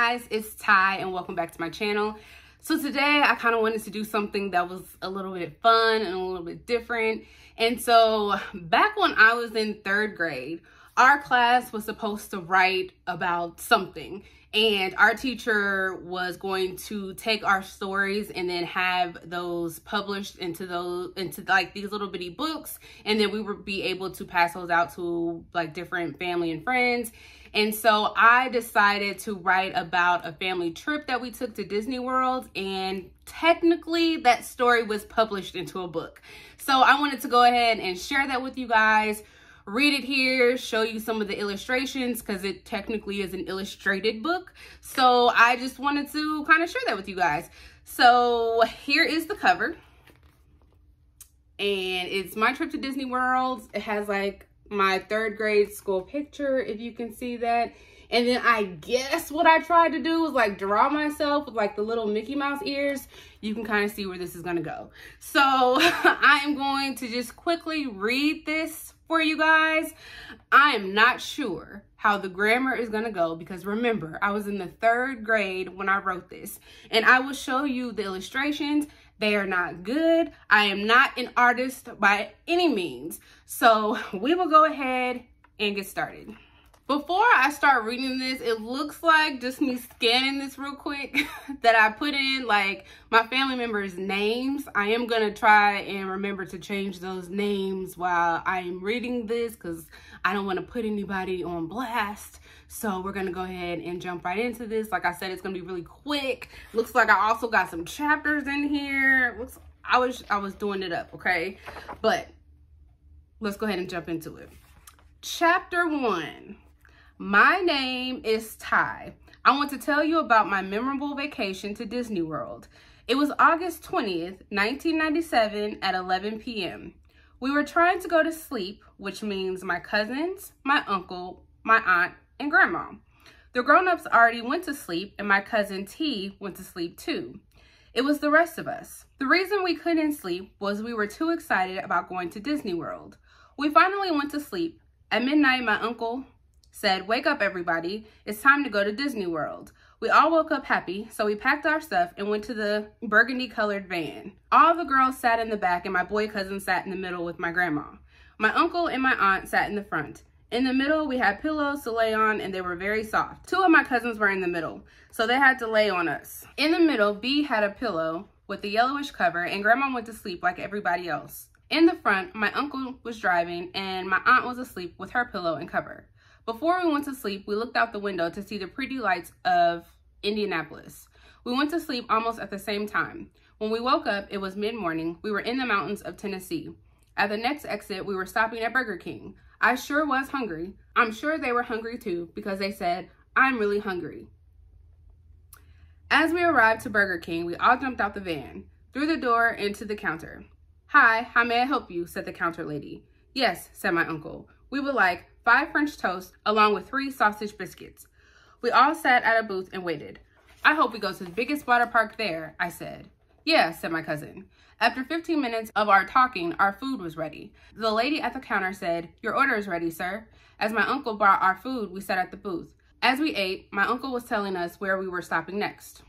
guys, it's Ty and welcome back to my channel. So today I kind of wanted to do something that was a little bit fun and a little bit different. And so back when I was in 3rd grade, our class was supposed to write about something, and our teacher was going to take our stories and then have those published into like these little bitty books, and then we would be able to pass those out to like different family and friends. And so I decided to write about a family trip that we took to Disney World, and technically that story was published into a book. So I wanted to go ahead and share that with you guys, read it here, show you some of the illustrations because it technically is an illustrated book. So I just wanted to kind of share that with you guys. So here is the cover, and it's my trip to Disney World. It has like my 3rd grade school picture, if you can see that. And then I guess what I tried to do was like draw myself with like the little Mickey Mouse ears. You can kind of see where this is gonna go. So I am going to just quickly read this for you guys. I am not sure how the grammar is gonna go because remember, I was in the 3rd grade when I wrote this, and I will show you the illustrations. They are not good. I am not an artist by any means. So we will go ahead and get started. Before I start reading this, it looks like just me scanning this real quick that I put in like my family members' names. I am gonna try and remember to change those names while I am reading this because I don't want to put anybody on blast. So we're gonna go ahead and jump right into this. Like I said, it's gonna be really quick. Looks like I also got some chapters in here. Looks, I was doing it up, okay? But let's go ahead and jump into it. Chapter 1. My name is Ty. I want to tell you about my memorable vacation to Disney World. It was August 20th, 1997 at 11 p.m. We were trying to go to sleep, which means my cousins, my uncle, my aunt, and grandma. The grown-ups already went to sleep, and my cousin T went to sleep too. It was the rest of us. The reason we couldn't sleep was we were too excited about going to Disney World. We finally went to sleep. At midnight, my uncle said, "Wake up, everybody. It's time to go to Disney World." We all woke up happy, so we packed our stuff and went to the burgundy-colored van. All the girls sat in the back, and my boy cousin sat in the middle with my grandma. My uncle and my aunt sat in the front. In the middle, we had pillows to lay on, and they were very soft. 2 of my cousins were in the middle, so they had to lay on us. In the middle, B had a pillow with a yellowish cover, and grandma went to sleep like everybody else. In the front, my uncle was driving, and my aunt was asleep with her pillow and cover. Before we went to sleep, we looked out the window to see the pretty lights of Indianapolis. We went to sleep almost at the same time. When we woke up, it was mid-morning. We were in the mountains of Tennessee. At the next exit, we were stopping at Burger King. I sure was hungry. I'm sure they were hungry too because they said, "I'm really hungry." As we arrived to Burger King, we all jumped out the van, through the door into the counter. "Hi, how may I help you?" said the counter lady. "Yes," said my uncle. "We would like 5 French toast along with 3 sausage biscuits." We all sat at a booth and waited. "I hope we go to the biggest water park there," I said. "Yeah," said my cousin. After 15 minutes of our talking, our food was ready. The lady at the counter said, "Your order is ready, sir." As my uncle brought our food, we sat at the booth. As we ate, my uncle was telling us where we were stopping next.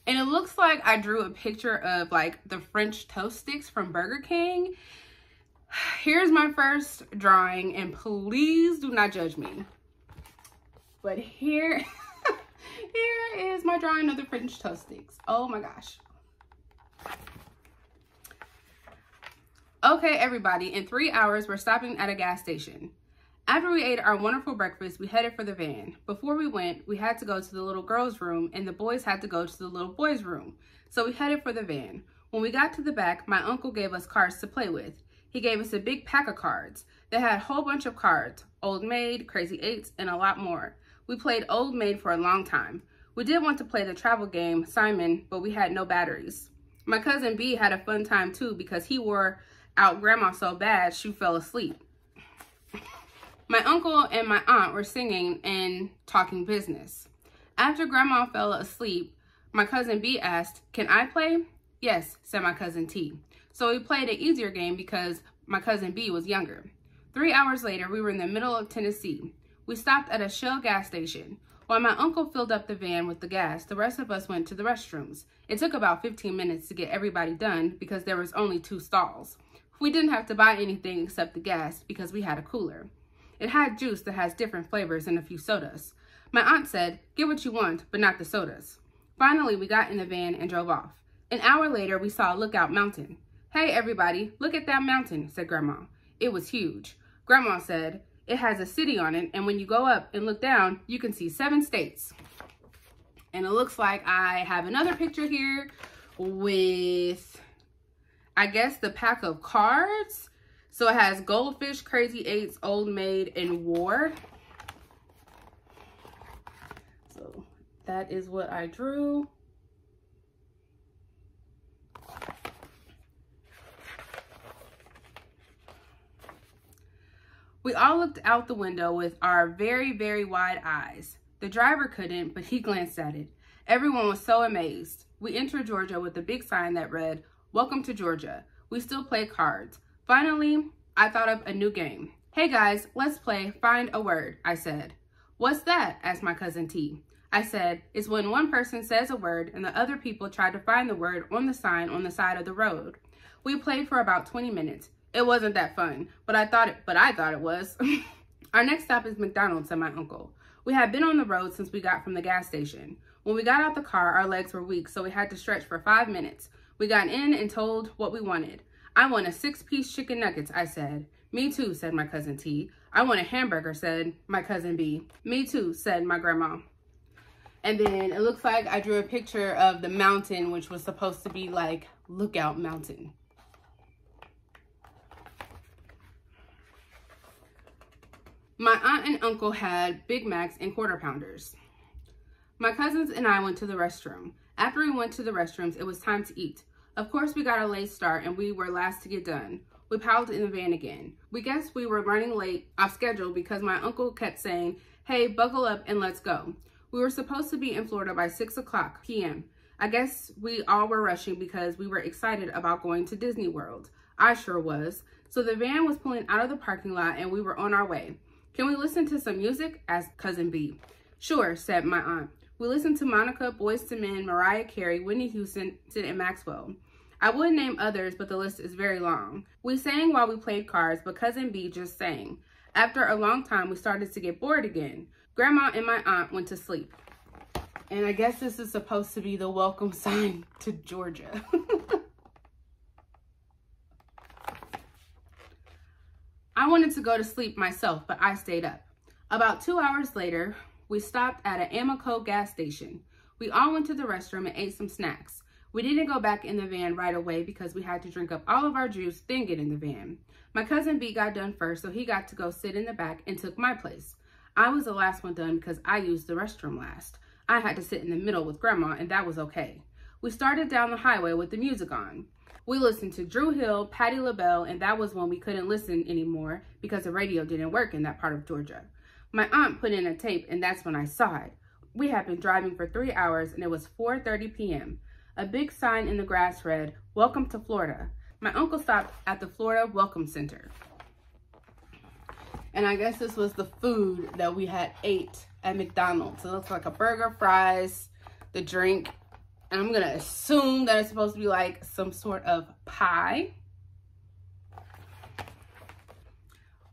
And it looks like I drew a picture of like the French toast sticks from Burger King. Here's my first drawing, and please do not judge me. But here is my drawing of the French toast sticks. Oh my gosh. Okay, everybody, in 3 hours, we're stopping at a gas station. After we ate our wonderful breakfast, we headed for the van. Before we went, we had to go to the little girls' room, and the boys had to go to the little boys' room. So we headed for the van. When we got to the back, my uncle gave us cards to play with. He gave us a big pack of cards. They had a whole bunch of cards, Old Maid, Crazy Eights, and a lot more. We played Old Maid for a long time. We did want to play the travel game, Simon, but we had no batteries. My cousin B had a fun time too because he wore out grandma so bad she fell asleep. My uncle and my aunt were singing and talking business. After grandma fell asleep, my cousin B asked, "Can I play?" "Yes," said my cousin T. So we played an easier game because my cousin B was younger. 3 hours later, we were in the middle of Tennessee. We stopped at a Shell gas station. While my uncle filled up the van with the gas, the rest of us went to the restrooms. It took about 15 minutes to get everybody done because there was only 2 stalls. We didn't have to buy anything except the gas because we had a cooler. It had juice that has different flavors and a few sodas. My aunt said, "Get what you want, but not the sodas." Finally, we got in the van and drove off. An hour later, we saw Lookout Mountain. "Hey, everybody, look at that mountain," said Grandma. It was huge. Grandma said, "It has a city on it, and when you go up and look down, you can see 7 states. And it looks like I have another picture here with, I guess, the pack of cards. So it has Goldfish, Crazy Eights, Old Maid, and War. So that is what I drew. We all looked out the window with our very, very wide eyes. The driver couldn't, but he glanced at it. Everyone was so amazed. We entered Georgia with a big sign that read, "Welcome to Georgia." We still play cards. Finally, I thought of a new game. "Hey guys, let's play Find a Word," I said. "What's that?" asked my cousin T. I said, "It's when one person says a word and the other people try to find the word on the sign on the side of the road." We played for about 20 minutes. It wasn't that fun, but I thought it was. "Our next stop is McDonald's," said my uncle. We had been on the road since we got from the gas station. When we got out the car, our legs were weak, so we had to stretch for 5 minutes. We got in and told what we wanted. "I want a 6-piece chicken nuggets," I said. "Me too," said my cousin T. "I want a hamburger," said my cousin B. "Me too," said my grandma. And then it looks like I drew a picture of the mountain, which was supposed to be like Lookout Mountain. My aunt and uncle had Big Macs and Quarter Pounders. My cousins and I went to the restroom. After we went to the restrooms, it was time to eat. Of course, we got a late start and we were last to get done. We piled in the van again. We guessed we were running late off schedule because my uncle kept saying, "Hey, buckle up and let's go." We were supposed to be in Florida by 6 p.m. I guess we all were rushing because we were excited about going to Disney World. I sure was. So the van was pulling out of the parking lot and we were on our way. "Can we listen to some music?" asked cousin B. "Sure," said my aunt. We listened to Monica, Boyz II Men, Mariah Carey, Whitney Houston, and Maxwell. I would name others, but the list is very long. We sang while we played cards, but cousin B just sang. After a long time, we started to get bored again. Grandma and my aunt went to sleep. And I guess this is supposed to be the welcome sign to Georgia. I wanted to go to sleep myself, but I stayed up. About 2 hours later, we stopped at an Amoco gas station. We all went to the restroom and ate some snacks. We didn't go back in the van right away because we had to drink up all of our juice, then get in the van. My cousin B got done first, so he got to go sit in the back and took my place. I was the last one done because I used the restroom last. I had to sit in the middle with Grandma, and that was okay. We started down the highway with the music on. We listened to Drew Hill, Patti LaBelle, and that was when we couldn't listen anymore because the radio didn't work in that part of Georgia. My aunt put in a tape, and that's when I saw it. We had been driving for 3 hours, and it was 4:30 p.m. A big sign in the grass read, "Welcome to Florida." My uncle stopped at the Florida Welcome Center. And I guess this was the food that we had ate at McDonald's. It looks like a burger, fries, the drink. And I'm gonna assume that it's supposed to be like some sort of pie.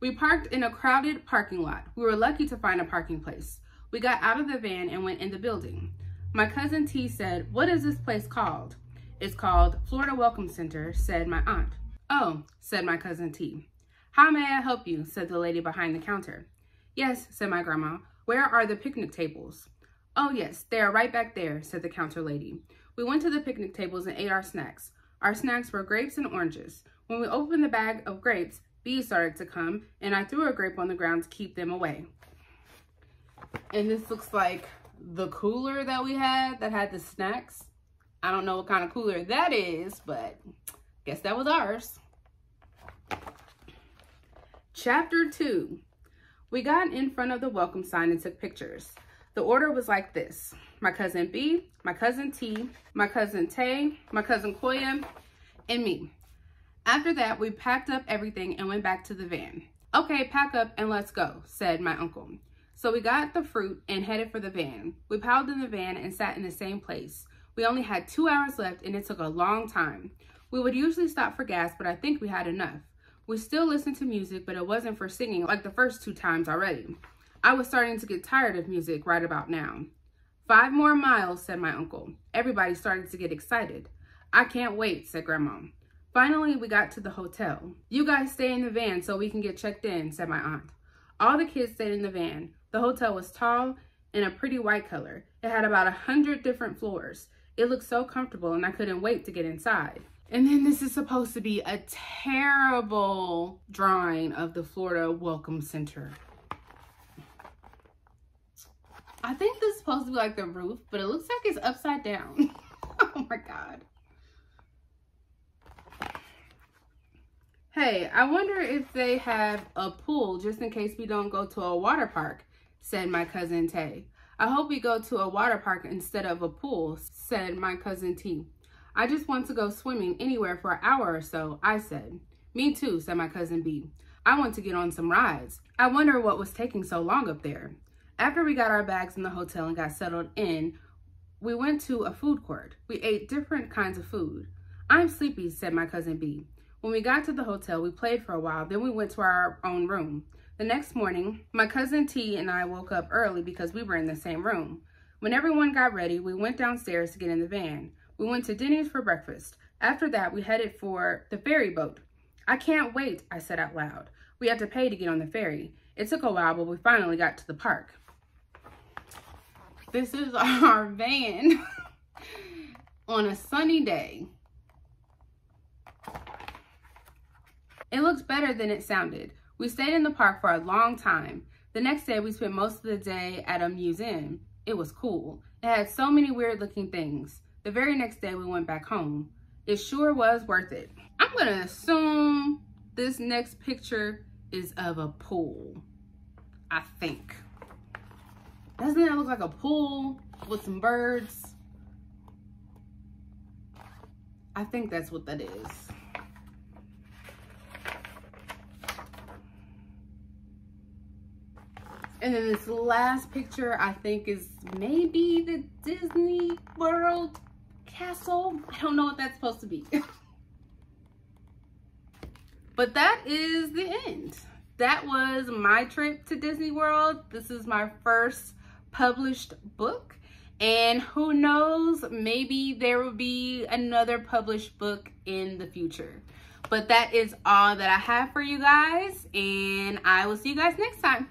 We parked in a crowded parking lot. We were lucky to find a parking place. We got out of the van and went in the building. My cousin T said, "What is this place called?" "It's called Florida Welcome Center," said my aunt. "Oh," said my cousin T. "How may I help you?" said the lady behind the counter. "Yes," said my grandma. "Where are the picnic tables?" "Oh yes, they are right back there," said the counter lady. We went to the picnic tables and ate our snacks. Our snacks were grapes and oranges. When we opened the bag of grapes, bees started to come, and I threw a grape on the ground to keep them away. And this looks like the cooler that we had that had the snacks. I don't know what kind of cooler that is, but guess that was ours. Chapter 2. We got in front of the welcome sign and took pictures. The order was like this: my cousin B, my cousin T, my cousin Tay, my cousin Koya, and me. After that, we packed up everything and went back to the van. "Okay, pack up and let's go," said my uncle. So we got the fruit and headed for the van. We piled in the van and sat in the same place. We only had 2 hours left and it took a long time. We would usually stop for gas, but I think we had enough. We still listened to music, but it wasn't for singing like the first 2 times already. I was starting to get tired of music right about now. 5 more miles, said my uncle. Everybody started to get excited. I can't wait, said Grandma. Finally, we got to the hotel. You guys stay in the van so we can get checked in, said my aunt. All the kids stayed in the van. The hotel was tall and a pretty white color. It had about 100 different floors. It looked so comfortable and I couldn't wait to get inside. And then this is supposed to be a terrible drawing of the Florida Welcome Center. I think this is supposed to be like the roof, but it looks like it's upside down. Oh my God. Hey, I wonder if they have a pool just in case we don't go to a water park, said my cousin Tay. I hope we go to a water park instead of a pool, said my cousin T. I just want to go swimming anywhere for an hour or so, I said. Me too, said my cousin B. I want to get on some rides. I wonder what was taking so long up there. After we got our bags in the hotel and got settled in, we went to a food court. We ate different kinds of food. I'm sleepy, said my cousin B. When we got to the hotel, we played for a while, then we went to our own room. The next morning, my cousin T and I woke up early because we were in the same room. When everyone got ready, we went downstairs to get in the van. We went to Denny's for breakfast. After that, we headed for the ferry boat. I can't wait, I said out loud. We had to pay to get on the ferry. It took a while, but we finally got to the park. This is our van on a sunny day. It looks better than it sounded. We stayed in the park for a long time. The next day, we spent most of the day at a museum. It was cool. It had so many weird looking things. The very next day, we went back home. It sure was worth it. I'm gonna assume this next picture is of a pool, I think. Doesn't it look like a pool with some birds? I think that's what that is. And then this last picture, I think, is maybe the Disney World castle. I don't know what that's supposed to be. But that is the end. That was my trip to Disney World. This is my first published book. And who knows, maybe there will be another published book in the future. But that is all that I have for you guys. And I will see you guys next time.